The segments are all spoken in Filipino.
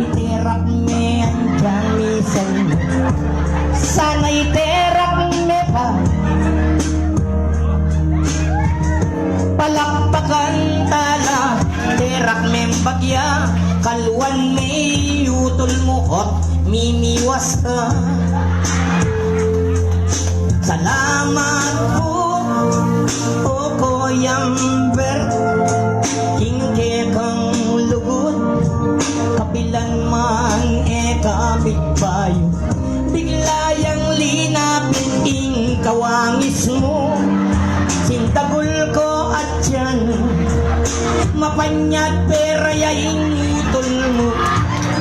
iterak me anjang misen sana iterak me pa palakpakan tala iterak me bagya kalwan me utol mo at mimiwas ka. Salamat po o Koyang Bert hingke kang lugod kapilan man kapit bayo bigla yang linapin ing kawangis mo sintagul ko at yan mapanyat pera yaing utol mo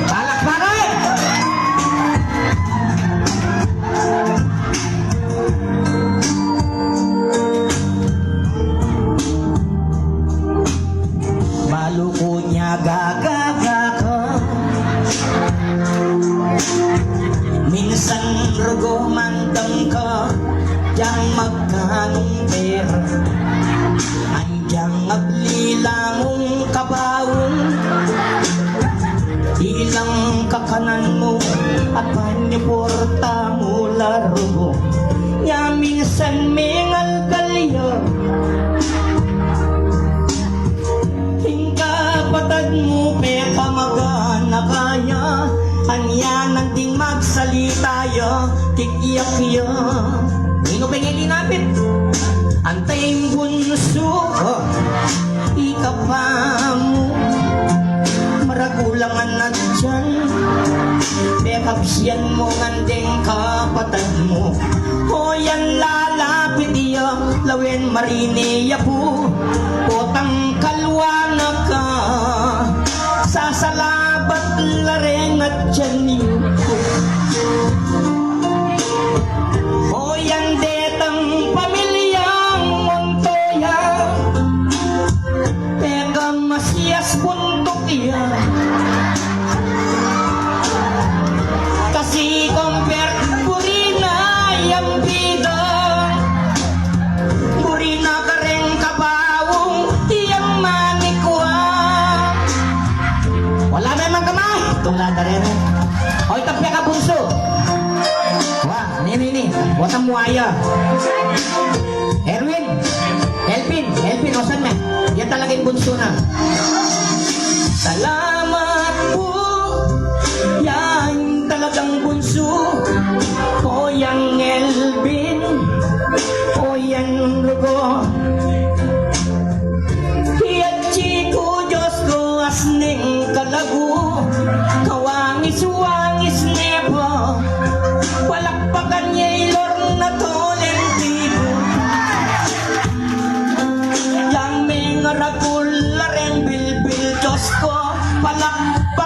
palakpakan. Maluko niya gagaga ka minsan rugo mandang ka yang magkanong pera andyang ablilamong kabawon ilang kakanan mo at panyaporta mo laro ya minsan mengal kalya patad mo peka magana kaya anyan ding magsalita ya tikiyak ya ino pengili napit antay bunso ikapa mo maragulangan na dyan pekapsyan mo ngandeng kapatad mo o yan lalapit ya lawen marineya po potang kalwa na ka sasalabat lareng at janin ko o yan detang pamilyang Montoya peka masyas buntok iya kasi compare burina yang bida burina kareng kabawong iyang manikwa wala memang kamay tula darere oy tapya ka bunso wah ini watang muaya Elvin osan me yan talaga yung bunso na salamat po yan talagang bunso o yang Elvin o yang lugo hiyat chiko Diyos ko asning kalago kawangis-wangis nebo palakpakan niya ilor na toleng tibo yang may ngaragul lareng bilbil Diyos ko palakpakan